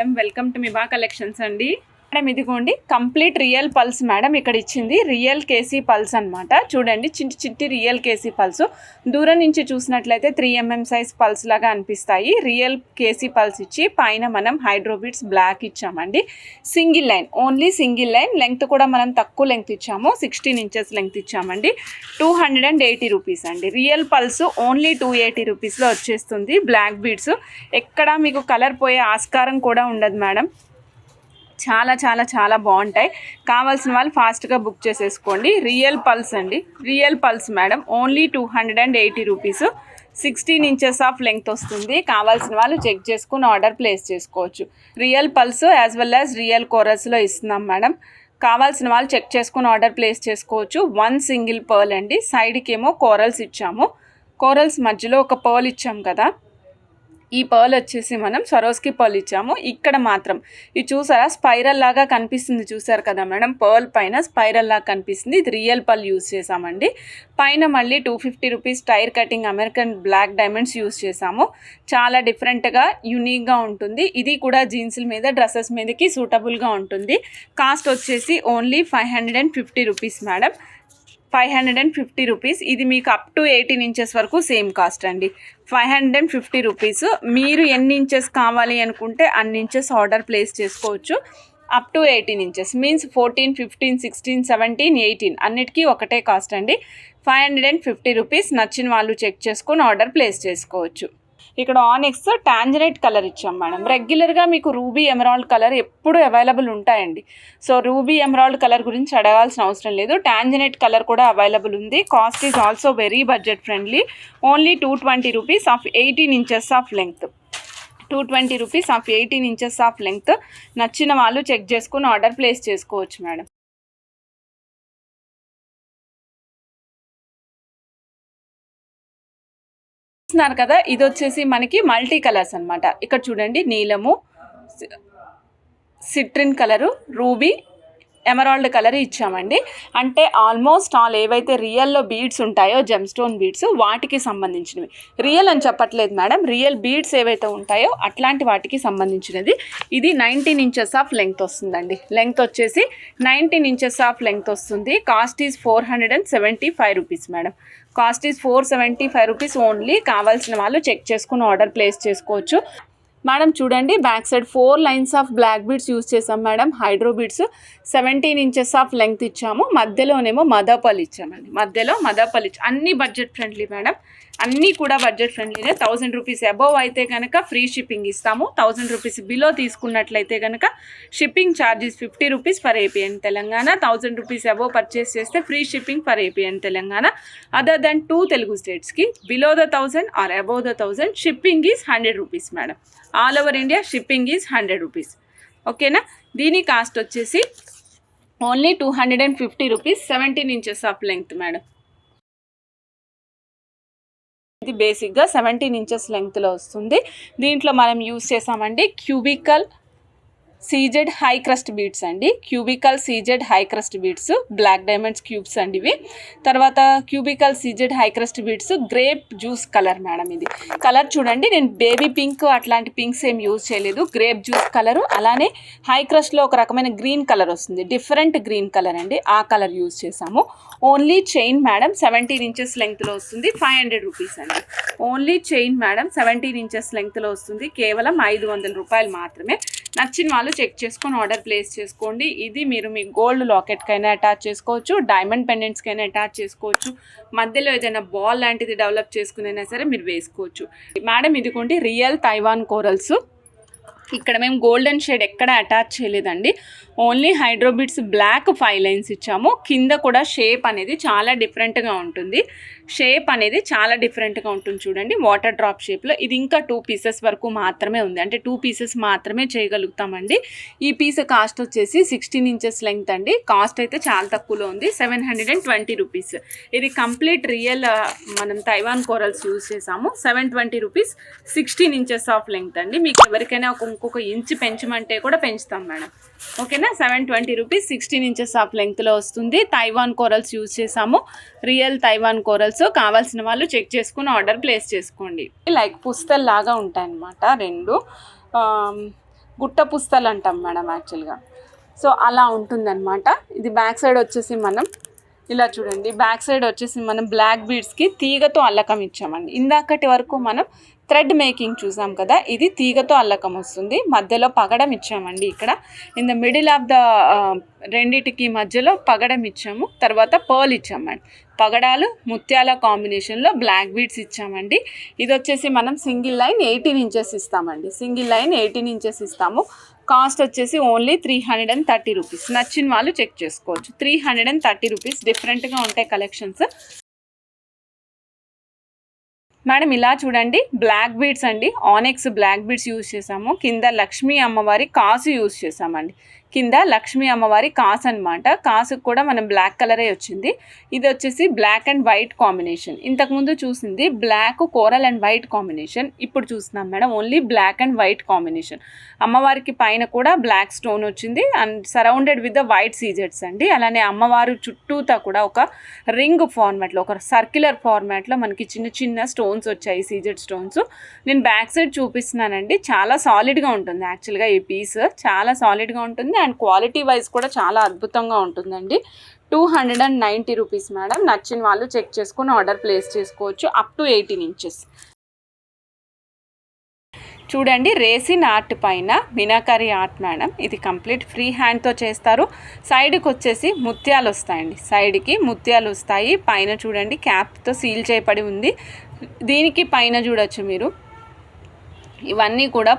Madam, welcome to మిబా collections అండి. Madam ఇదిగోండి complete real pearls madam ఇక్కడ ఇచ్చింది. రియల్ కేసీ పల్స్ అనమాట. చూడండి చిట్టి రియల్ కేసీ పల్స్. దూరం నుంచి చూసినట్లయితే 3mm సైజ్ పల్స్ లాగా అనిపిస్తాయి. రియల్ కేసీ పల్స్ ఇచ్చి పైన మనం హైడ్రోబిట్స్ బ్లాక్ ఇచ్చామండి. Single line, only single line. Length కూడా మనం తక్కువ లెంగ్త్ ఇచ్చాము, 16 ఇంచెస్ లెంగ్త్ ఇచ్చామండి. 280 రూపీస్ అండి. రియల్ పల్స్ ఓన్లీ 280 రూపీస్లో వచ్చేస్తుంది. బ్లాక్ బీడ్స్ ఎక్కడ మీకు కలర్ పోయే ఆస్కారం కూడా ఉండదు మేడం. చాలా చాలా చాలా బాగుంటాయి. కావాల్సిన వాళ్ళు ఫాస్ట్గా బుక్ చేసేసుకోండి. రియల్ పల్స్ అండి, real pearls madam. Only 280 rupees. 16 inches of length వస్తుంది. కావాల్సిన వాళ్ళు చెక్ చేసుకుని ఆర్డర్ ప్లేస్ చేసుకోవచ్చు. Real pearls as well as real కోరల్స్లో ఇస్తున్నాం మేడం. కావాల్సిన వాళ్ళు చెక్ చేసుకుని ఆర్డర్ ప్లేస్ చేసుకోవచ్చు. 1 సింగిల్ పర్ల్ అండి. సైడ్కి ఏమో కోరల్స్ ఇచ్చాము. కోరల్స్ మధ్యలో ఒక పర్ల్ ఇచ్చాము కదా, ఈ పర్ల్ వచ్చేసి మనం సరోస్కి పర్ల్ ఇచ్చాము. ఇక్కడ మాత్రం ఇది చూసారా స్పైరల్ లాగా కనిపిస్తుంది, చూసారు కదా మేడం. పర్ల్ పైన స్పైరల్ లాగా కనిపిస్తుంది. ఇది రియల్ పర్ల్ యూజ్ చేసామండి. పైన మళ్ళీ 250 rupees tyre cutting American black diamonds use చేసాము. చాలా డిఫరెంట్గా యూనిక్గా ఉంటుంది. ఇది కూడా జీన్స్ల మీద డ్రెస్సెస్ మీదకి సూటబుల్గా ఉంటుంది. కాస్ట్ వచ్చేసి ఓన్లీ 550 రూపీస్ మేడం. 550 రూపీస్. ఇది మీకు అప్ టు 18 ఇంచెస్ వరకు సేమ్ కాస్ట్ అండి. 550 రూపీస్. మీరు ఎన్ని ఇంచెస్ కావాలి అనుకుంటే అన్ని ఇంచెస్ ఆర్డర్ ప్లేస్ చేసుకోవచ్చు. అప్ టు 18 ఇంచెస్ మీన్స్ 14, 15, 16, 17, 18 అన్నిటికీ ఒకటే కాస్ట్ అండి. 550 రూపీస్. నచ్చిన వాళ్ళు చెక్ చేసుకొని ఆర్డర్ ప్లేస్ చేసుకోవచ్చు. ఇక్కడ ఆనిక్స్ టాంజరైట్ కలర్ ఇచ్చాం మేడం. రెగ్యులర్గా మీకు రూబీ ఎమరాల్డ్ కలర్ ఎప్పుడు అవైలబుల్ ఉంటాయండి. సో రూబీ ఎమరాల్డ్ కలర్ గురించి అడగాల్సిన అవసరం లేదు. టాంజరైట్ కలర్ కూడా అవైలబుల్ ఉంది. Cost is also very budget friendly. Only 220 rupees of 18 inches of length. 220 rupees of 18 inches of length. నచ్చిన వాళ్ళు చెక్ చేసుకుని ఆర్డర్ ప్లేస్ చేసుకోవచ్చు మేడం. చూస్తున్నారు కదా, ఇది వచ్చేసి మనకి మల్టీ కలర్స్ అనమాట. ఇక్కడ చూడండి నీలము, సిట్రిన్ కలరు, రూబీ, ఎమరాల్డ్ కలర్ ఇచ్చామండి. అంటే ఆల్మోస్ట్ ఆల్ ఏవైతే రియల్లో బీడ్స్ ఉంటాయో జెమ్ స్టోన్ బీడ్స్ వాటికి సంబంధించినవి. రియల్ అని చెప్పట్లేదు మేడం, రియల్ బీడ్స్ ఏవైతే ఉంటాయో అట్లాంటి వాటికి సంబంధించినది. ఇది 19 ఇంచెస్ ఆఫ్ లెంగ్త్ వస్తుందండి. లెంగ్త్ వచ్చేసి 19 ఇంచెస్ ఆఫ్ లెంగ్త్ వస్తుంది. Cost is 475 rupees madam. Cost is 475 rupees only. కావాల్సిన వాళ్ళు చెక్ చేసుకుని ఆర్డర్ ప్లేస్ చేసుకోవచ్చు మేడం. చూడండి back side 4 lines of black beads use చేసాం madam. Hydro beads 17 inches of length ఇచ్చాము. మధ్యలోనేమో మదర్ పర్ల్ ఇచ్చామండి. మధ్యలో మదర్ పర్ల్ ఇచ్చాము. అన్నీ బడ్జెట్ ఫ్రెండ్లీ మేడం, అన్నీ కూడా బడ్జెట్ ఫ్రెండ్లీనే. 1000 రూపీస్ అబోవ్ అయితే కనుక ఫ్రీ షిప్పింగ్ ఇస్తాము. 1000 రూపీస్ బిలో తీసుకున్నట్లయితే కనుక shipping charges 50 rupees for AP and Telangana. 1000 rupees above purchase చేస్తే free shipping for AP and Telangana. Other than 2 Telugu స్టేట్స్కి below the 1000 or above the 1000 shipping is 100 rupees madam. All over India shipping is 100 rupees. ఓకేనా. దీని cost వచ్చేసి only 250 rupees. 17 inches of length madam. ఇది బేసిక్గా 17 inches లెంగ్త్లో వస్తుంది. దీంట్లో మనం యూజ్ చేసామండి cubical CZ high crust beads అండి. Cubical CZ high crust beads, black diamonds cubes అండి ఇవి. తర్వాత cubical CZ high crust beads grape juice colour madam. ఇది కలర్ చూడండి, నేను బేబీ పింక్ అట్లాంటి పింక్స్ ఏం యూజ్ చేయలేదు. Grape juice colour. అలానే హై క్రస్ట్లో ఒక రకమైన గ్రీన్ కలర్ వస్తుంది, డిఫరెంట్ గ్రీన్ కలర్ అండి. ఆ కలర్ యూజ్ చేసాము. ఓన్లీ చైన్ మేడం 17 ఇంచెస్ లెంగ్త్లో వస్తుంది. 500 రూపీస్ అండి. ఓన్లీ చైన్ మేడం 17 ఇంచెస్ లెంగ్త్లో వస్తుంది. కేవలం 500 రూపాయలు మాత్రమే. నచ్చిన వాళ్ళు చెక్ చేసుకొని ఆర్డర్ ప్లేస్ చేసుకోండి. ఇది మీరు మీ గోల్డ్ లాకెట్కైనా అటాచ్ చేసుకోవచ్చు, డైమండ్ పెండెంట్స్కైనా అటాచ్ చేసుకోవచ్చు. మధ్యలో ఏదైనా బాల్ లాంటిది డెవలప్ చేసుకునైనా సరే మీరు వేసుకోవచ్చు మేడం. ఇదిగోండి రియల్ తైవాన్ కోరల్స్. ఇక్కడ మేము గోల్డెన్ షేడ్ ఎక్కడ అటాచ్ చేయలేదండి. ఓన్లీ హైడ్రోబిట్స్ బ్లాక్ 5 లైన్స్ ఇచ్చాము. కింద కూడా షేప్ అనేది చాలా డిఫరెంట్గా ఉంటుంది. షేప్ అనేది చాలా డిఫరెంట్గా ఉంటుంది చూడండి, వాటర్ డ్రాప్ షేప్లో. ఇది ఇంకా 2 పీసెస్ వరకు మాత్రమే ఉంది, అంటే 2 పీసెస్ మాత్రమే చేయగలుగుతామండి. ఈ పీస్ కాస్ట్ వచ్చేసి 16 ఇంచెస్ లెంగ్త్ అండి. కాస్ట్ అయితే చాలా తక్కువలో ఉంది, 720 రూపీస్. ఇది కంప్లీట్ రియల్ మనం తైవాన్ కోరల్స్ యూజ్ చేసాము. 720 రూపీస్. 16 ఇంచెస్ ఆఫ్ లెంగ్త్ అండి. మీకు ఎవరికైనా ఇంకొక ఇంచు పెంచమంటే కూడా పెంచుతాం మేడం. ఓకేనా. 720 రూపీస్. 16 ఇంచెస్ ఆఫ్ లెంగ్త్లో వస్తుంది. తైవాన్ కోరల్స్ యూజ్ చేసాము, రియల్ తైవాన్ కోరల్స్. కావాల్సిన వాళ్ళు చెక్ చేసుకుని ఆర్డర్ ప్లేస్ చేసుకోండి. లైక్ పుస్తల్ లాగా ఉంటాయి అన్నమాట. 2 గుట్ట పుస్తలు అంటాం మేడం యాక్చువల్గా. సో అలా ఉంటుందన్నమాట. ఇది బ్యాక్ సైడ్ వచ్చేసి మనం ఇలా చూడండి, బ్యాక్ సైడ్ వచ్చేసి మనం బ్లాక్ బీడ్స్కి తీగతో అల్లకం ఇచ్చామండి. ఇందాకటి వరకు మనం థ్రెడ్ మేకింగ్ చూసాం కదా, ఇది తీగతో అల్లకం వస్తుంది. మధ్యలో పగడం ఇచ్చామండి. ఇక్కడ in the middle of the రెండిటికి మధ్యలో పగడం ఇచ్చాము. తర్వాత పర్ల్ ఇచ్చామండి. పగడాలు ముత్యాల కాంబినేషన్లో బ్లాక్ బీడ్స్ ఇచ్చామండి. ఇది వచ్చేసి మనం సింగిల్ లైన్ 18 ఇంచెస్ ఇస్తామండి. సింగిల్ లైన్ 18 ఇంచెస్ ఇస్తాము. కాస్ట్ వచ్చేసి ఓన్లీ 330 రూపీస్. నచ్చిన వాళ్ళు చెక్ చేసుకోవచ్చు. 330 రూపీస్. డిఫరెంట్గా ఉంటాయి కలెక్షన్స్ మేడం. ఇలా చూడండి, బ్లాక్ బీడ్స్ అండి. ఆనెక్స్ బ్లాక్ బీడ్స్ యూజ్ చేసాము. కింద లక్ష్మీ అమ్మవారి కాసు యూజ్ చేసామండి. కింద లక్ష్మీ అమ్మవారి కాసు అనమాట. కాసుకు కూడా మనం బ్లాక్ కలరే వచ్చింది. ఇది వచ్చేసి బ్లాక్ అండ్ వైట్ కాంబినేషన్. ఇంతకుముందు చూసింది black coral and white combination. ఇప్పుడు చూస్తున్నాం madam only black and white combination. అమ్మవారికి పైన కూడా బ్లాక్ స్టోన్ వచ్చింది and surrounded with the white సీజెట్స్ అండి. అలానే అమ్మవారు చుట్టూతా కూడా ఒక రింగ్ ఫార్మాట్లో, ఒక సర్క్యులర్ ఫార్మాట్లో మనకి చిన్న చిన్న స్టోన్స్ వచ్చాయి, సీజెడ్ స్టోన్స్. నేను బ్యాక్ సైడ్ చూపిస్తున్నానండి. చాలా సాలిడ్గా ఉంటుంది యాక్చువల్గా. ఈ పీస్ చాలా సాలిడ్గా ఉంటుంది అండ్ క్వాలిటీ వైజ్ కూడా చాలా అద్భుతంగా ఉంటుందండి. 290 రూపీస్ మేడం. నచ్చిన వాళ్ళు చెక్ చేసుకుని ఆర్డర్ ప్లేస్ చేసుకోవచ్చు. Up to 18 inches. చూడండి, రేసిన్ ఆర్ట్ పైన మీనాకరి ఆర్ట్ మేడం. ఇది కంప్లీట్ ఫ్రీ హ్యాండ్తో చేస్తారు. సైడ్కి వచ్చేసి ముత్యాలు వస్తాయండి. సైడ్కి ముత్యాలు వస్తాయి. పైన చూడండి క్యాప్తో సీల్ చేయబడి ఉంది. దీనికి పైన చూడొచ్చు మీరు, ఇవన్నీ కూడా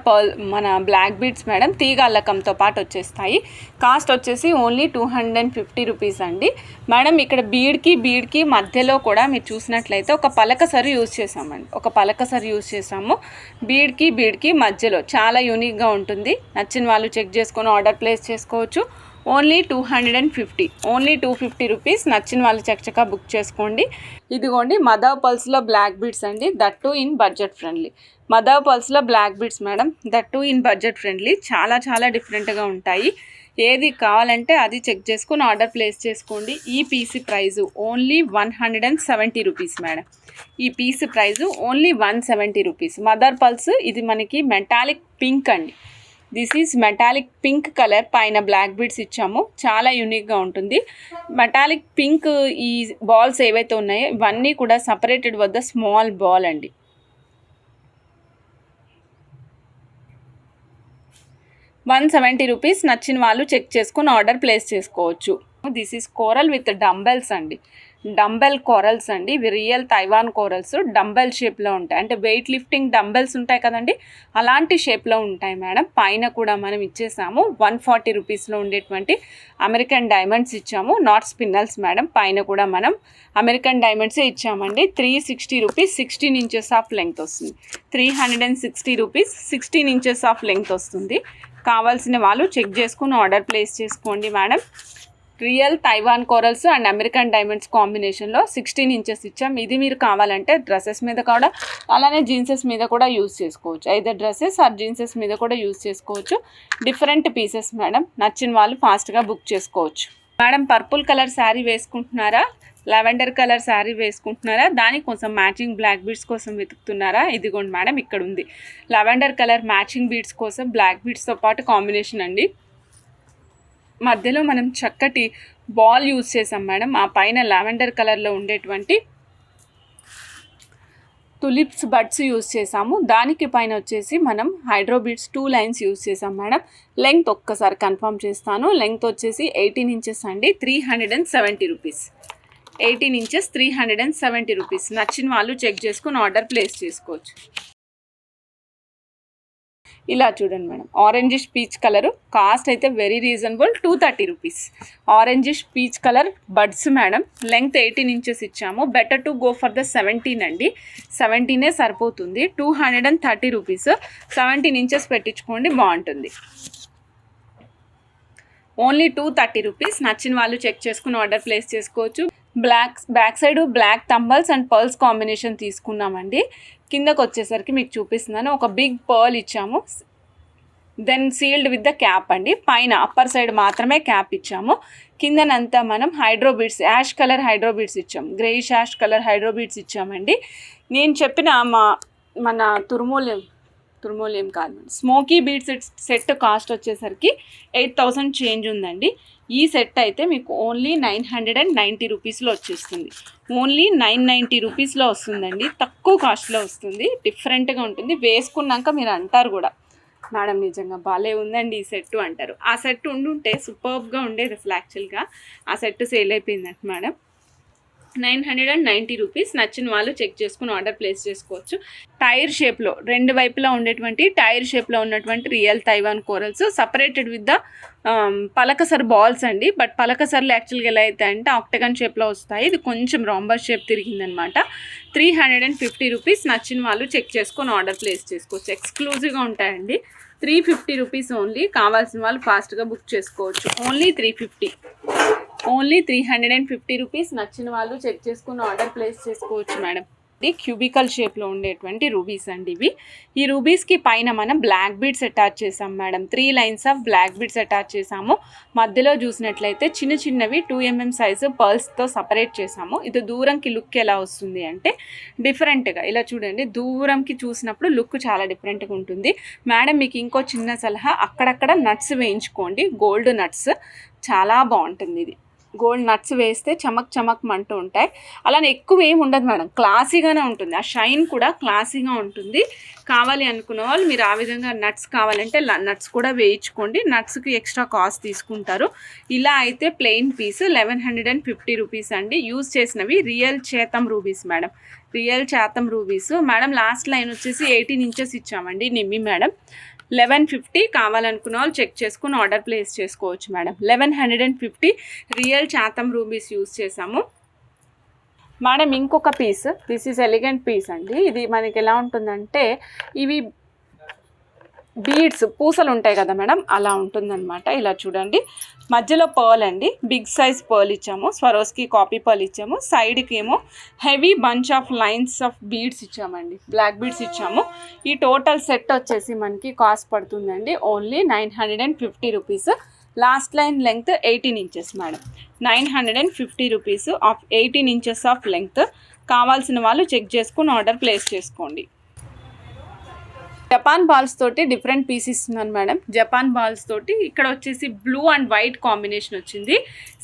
మన బ్లాక్ బీడ్స్ మేడం. తీగ అల్లకంతో పాటు వచ్చేస్తాయి. కాస్ట్ వచ్చేసి ఓన్లీ 250 రూపీస్ అండి మేడం. ఇక్కడ బీడ్కి మధ్యలో కూడా మీరు చూసినట్లయితే ఒక పలకసరి యూజ్ చేసామండి. ఒక పలకసరి యూజ్ చేసాము బీడ్కి మధ్యలో. చాలా యూనిక్గా ఉంటుంది. నచ్చిన వాళ్ళు చెక్ చేసుకొని ఆర్డర్ ప్లేస్ చేసుకోవచ్చు. Only 250, only 250 rupees. నచ్చిన వాళ్ళు చక్కగా బుక్ చేసుకోండి. ఇదిగోండి మదర్ పల్స్లో బ్లాక్ బీడ్స్ అండి. That too in budget friendly. Mother పల్స్లో black beads madam. That too in budget friendly. చాలా డిఫరెంట్గా ఉంటాయి. ఏది కావాలంటే అది చెక్ చేసుకుని ఆర్డర్ ప్లేస్ చేసుకోండి. ఈ piece price only 170 rupees madam. ఈ piece price only 170 rupees. Mother pearls ఇది మనకి మెటాలిక్ పింక్ అండి. This is metallic pink colour. పైన బ్లాక్ బీడ్స్ ఇచ్చాము. చాలా యూనిక్గా ఉంటుంది. మెటాలిక్ పింక్ ఈ బాల్స్ ఏవైతే ఉన్నాయో ఇవన్నీ కూడా సపరేటెడ్ వద్ద స్మాల్ బాల్ అండి. ₹170. నచ్చిన వాళ్ళు చెక్ చేసుకుని ఆర్డర్ ప్లేస్ చేసుకోవచ్చు. This is coral with dumbbells అండి. డంబెల్ కోరల్స్ అండి. ఇవి రియల్ తైవాన్ కోరల్స్. డంబెల్ షేప్లో ఉంటాయి. అంటే వెయిట్ లిఫ్టింగ్ డంబెల్స్ ఉంటాయి కదండి, అలాంటి షేప్లో ఉంటాయి మేడం. పైన కూడా మనం ఇచ్చేసాము 140 రూపీస్లో ఉండేటువంటి అమెరికన్ డైమండ్స్ ఇచ్చాము. Not spinels madam. పైన కూడా మనం అమెరికన్ డైమండ్సే ఇచ్చామండి. 360 రూపీస్. 16 ఇంచెస్ ఆఫ్ లెంగ్త్ వస్తుంది. 360 రూపీస్. 16 ఇంచెస్ ఆఫ్ లెంగ్త్ వస్తుంది. కావాల్సిన వాళ్ళు చెక్ చేసుకుని ఆర్డర్ ప్లేస్ చేసుకోండి madam. Real Taiwan corals and American diamonds కాంబినేషన్లో 16 ఇంచెస్ ఇచ్చాం. ఇది మీరు కావాలంటే డ్రెస్సెస్ మీద కూడా అలానే జీన్సెస్ మీద కూడా యూజ్ చేసుకోవచ్చు. ఐదర్ డ్రెస్సెస్ ఆర్ జీన్సెస్ మీద కూడా యూజ్ చేసుకోవచ్చు. Different pieces madam. నచ్చిన వాళ్ళు ఫాస్ట్గా బుక్ చేసుకోవచ్చు మేడం. పర్పుల్ కలర్ శారీ వేసుకుంటున్నారా, లావెండర్ కలర్ శారీ వేసుకుంటున్నారా, దానికోసం మ్యాచింగ్ బ్లాక్ బీడ్స్ కోసం వెతుకుతున్నారా? ఇదిగోండి మేడం, ఇక్కడ ఉంది లావెండర్ కలర్ మ్యాచింగ్ బీడ్స్ కోసం బ్లాక్ బీడ్స్తో పాటు కాంబినేషన్ అండి. మధ్యలో మనం చక్కటి బాల్ యూజ్ చేసాం మేడం. ఆ పైన లావెండర్ కలర్లో ఉండేటువంటి తులిప్స్ బడ్స్ యూజ్ చేసాము. దానికి పైన వచ్చేసి మనం హైడ్రో బీడ్స్ 2 లైన్స్ యూజ్ చేసాం మేడం. లెంగ్త్ ఒక్కసారి కన్ఫర్మ్ చేస్తాను. లెంగ్త్ వచ్చేసి 18 ఇంచెస్ అండి. 370 రూపీస్. 18 inches 370 rupees. నచ్చిన వాళ్ళు చెక్ చేసుకుని ఆర్డర్ ప్లేస్ చేసుకోవచ్చు. ఇలా చూడండి madam, orangish peach colour. Cost అయితే very reasonable, 230 rupees. Orangish peach colour beads madam. Length 18 inches ఇచ్చాము. Better to go for the 17 అండి. 17 సరిపోతుంది. 230 రూపీస్. 17 ఇంచెస్ పెట్టించుకోండి, బాగుంటుంది. Only 230 rupees. నచ్చిన వాళ్ళు చెక్ చేసుకుని ఆర్డర్ ప్లేస్ చేసుకోవచ్చు. Back side black tumbles and pearls combination తీసుకున్నామండి. కిందకు వచ్చేసరికి మీకు చూపిస్తున్నాను. ఒక బిగ్ పర్ల్ ఇచ్చాము. Then sealed with the cap అండి. పైన అప్పర్ సైడ్ మాత్రమే క్యాప్ ఇచ్చాము. కిందనంతా మనం hydro beads, ash colour hydro beads ఇచ్చాము. Greyish ash colour hydro beads ఇచ్చామండి. నేను చెప్పిన మన తురుములు తుర్మోలియం carbon smoky beads set cost వచ్చేసరికి 8,000 చేంజ్ ఉందండి. ఈ సెట్ అయితే మీకు ఓన్లీ 990 రూపీస్లో వచ్చేస్తుంది. ఓన్లీ 990 రూపీస్లో వస్తుందండి. తక్కువ కాస్ట్లో వస్తుంది. డిఫరెంట్గా ఉంటుంది. వేసుకున్నాక మీరు అంటారు కూడా, మేడం నిజంగా భలే ఉందండి ఈ సెట్ అంటారు. ఆ సెట్ ఉండుంటే సూపర్బ్గా ఉండేది అసలు. యాక్చువల్గా ఆ సెట్ సేల్ అయిపోయిందంట మేడం. 990 రూపీస్. నచ్చిన వాళ్ళు చెక్ చేసుకుని ఆర్డర్ ప్లేస్ చేసుకోవచ్చు. టైర్ షేప్లో, రెండు వైపులా ఉండేటువంటి టైర్ షేప్లో ఉన్నటువంటి real Taiwan corals separated with the పలకసర్ బాల్స్ అండి. బట్ పలకసర్లు యాక్చువల్గా ఎలా అయితే అంటే ఆక్టగన్ షేప్లో వస్తాయి. ఇది కొంచెం రాంబర్ షేప్ తిరిగిందనమాట. 350 రూపీస్. నచ్చిన వాళ్ళు చెక్ చేసుకొని ఆర్డర్ ప్లేస్ చేసుకోవచ్చు. ఎక్స్క్లూజివ్గా ఉంటాయండి. 350 రూపీస్ ఓన్లీ. కావాల్సిన వాళ్ళు ఫాస్ట్గా బుక్ చేసుకోవచ్చు. Only 350, only 350 rupees. నచ్చిన వాళ్ళు చెక్ చేసుకుని ఆర్డర్ ప్లేస్ చేసుకోవచ్చు మేడం. ఇది క్యూబికల్ షేప్లో ఉండేటువంటి రూబీస్ అండి ఇవి. ఈ రూబీస్కి పైన మనం బ్లాక్ బీడ్స్ అటాచ్ చేసాం madam. 3 lines of black beads attach చేసాము. మధ్యలో చూసినట్లయితే చిన్న చిన్నవి 2 mm సైజు పర్ల్స్తో సపరేట్ చేసాము. ఇది దూరంకి లుక్ ఎలా వస్తుంది అంటే డిఫరెంట్గా ఇలా చూడండి. దూరంకి చూసినప్పుడు లుక్ చాలా డిఫరెంట్గా ఉంటుంది మేడం. మీకు ఇంకో చిన్న సలహా, అక్కడక్కడ నట్స్ వేయించుకోండి. గోల్డ్ నట్స్ చాలా బాగుంటుంది. ఇది గోల్డ్ నట్స్ వేస్తే చమక్ చమక్ మంటూ ఉంటాయి. అలానే ఎక్కువ ఏమి ఉండదు మేడం. క్లాసీగానే ఉంటుంది. ఆ షైన్ కూడా క్లాసీగా ఉంటుంది. కావాలి అనుకున్న వాళ్ళు మీరు ఆ విధంగా నట్స్ కావాలంటే నట్స్ కూడా వేయించుకోండి. నట్స్కి ఎక్స్ట్రా కాస్ట్ తీసుకుంటారు. ఇలా అయితే ప్లెయిన్ పీస్ 1150 రూపీస్ అండి. యూజ్ చేసినవి రియల్ చేతం రూబీస్ మేడం. రియల్ చేతం రూబీస్ మేడం. లాస్ట్ లైన్ వచ్చేసి 18 ఇంచెస్ ఇచ్చామండి నిమ్మి మేడం. 1150. కావాలనుకున్న వాళ్ళు చెక్ చేసుకుని ఆర్డర్ ప్లేస్ చేసుకోవచ్చు మేడం. 1150 రియల్ చాతం రూబీస్ యూజ్ చేసాము మేడం. ఇంకొక piece, this is elegant piece అండి. ఇది మనకి ఎలా ఉంటుందంటే ఇవి బీడ్స్ పూసలు ఉంటాయి కదా మేడం, అలా ఉంటుందన్నమాట. ఇలా చూడండి. మధ్యలో పర్ల్ అండి. బిగ్ సైజ్ పర్ల్ ఇచ్చాము. స్వరోస్కి కాపీ పర్ల్ ఇచ్చాము. సైడ్కి ఏమో heavy bunch of lines of beads ఇచ్చామండి. బ్లాక్ బీడ్స్ ఇచ్చాము. ఈ టోటల్ సెట్ వచ్చేసి మనకి కాస్ట్ పడుతుందండి only 950 rupees. Last line length 18 inches madam. 950 rupees of 18 inches of length. కావాల్సిన వాళ్ళు చెక్ చేసుకుని ఆర్డర్ ప్లేస్ చేసుకోండి. జపాన్ బాల్స్ తోటి డిఫరెంట్ పీస్ ఇస్తున్నాను మేడం. జపాన్ బాల్స్ తోటి ఇక్కడ వచ్చేసి బ్లూ అండ్ వైట్ కాంబినేషన్ వచ్చింది.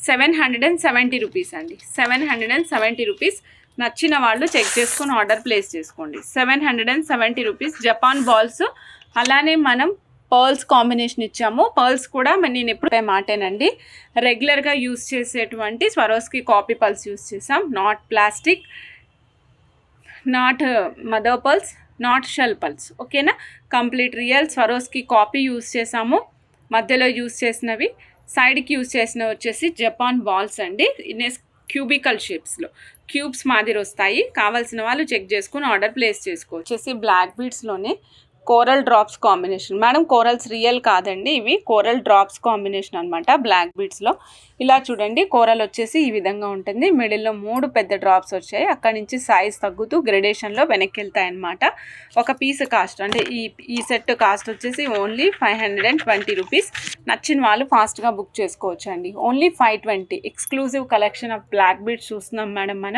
770 రూపీస్ అండి. 770 రూపీస్. నచ్చిన వాళ్ళు చెక్ చేసుకుని ఆర్డర్ ప్లేస్ చేసుకోండి. 770 రూపీస్ జపాన్ బాల్స్. అలానే మనం పర్ల్స్ కాంబినేషన్ ఇచ్చాము. పర్ల్స్ కూడా నేను ఎప్పుడు మాటేనండి. రెగ్యులర్గా యూస్ చేసేటువంటి స్వరోస్కి కాపీ పర్ల్స్ యూస్ చేసాం. Not plastic, not mother pearls, not shell pearls. ఓకేనా. Complete real Swarovski copy use చేసాము. మధ్యలో యూస్ చేసినవి, సైడ్కి యూస్ చేసినవి వచ్చేసి జపాన్ బాల్స్ అండి. క్యూబికల్ షేప్స్లో క్యూబ్స్ మాదిరి వస్తాయి. కావాల్సిన వాళ్ళు చెక్ చేసుకుని ఆర్డర్ ప్లేస్ చేసుకోవచ్చు. వచ్చేసి బ్లాక్ బీడ్స్లోనే coral drops combination madam. Corals real కాదండి, ఇవి కోరల్ డ్రాప్స్ కాంబినేషన్ అనమాట. బ్లాక్ బీడ్స్లో ఇలా చూడండి. కోరల్ వచ్చేసి ఈ విధంగా ఉంటుంది. మిడిల్లో 3 పెద్ద డ్రాప్స్ వచ్చాయి. అక్కడి నుంచి సైజ్ తగ్గుతూ గ్రెడేషన్లో వెనక్కి వెళ్తాయి అనమాట. ఒక పీస్ కాస్ట్ అంటే ఈ సెట్ కాస్ట్ వచ్చేసి ఓన్లీ 520 రూపీస్. నచ్చిన వాళ్ళు ఫాస్ట్గా బుక్ చేసుకోవచ్చు అండి. Only 520. Exclusive collection of black beads చూస్తున్నాం మేడం మనం.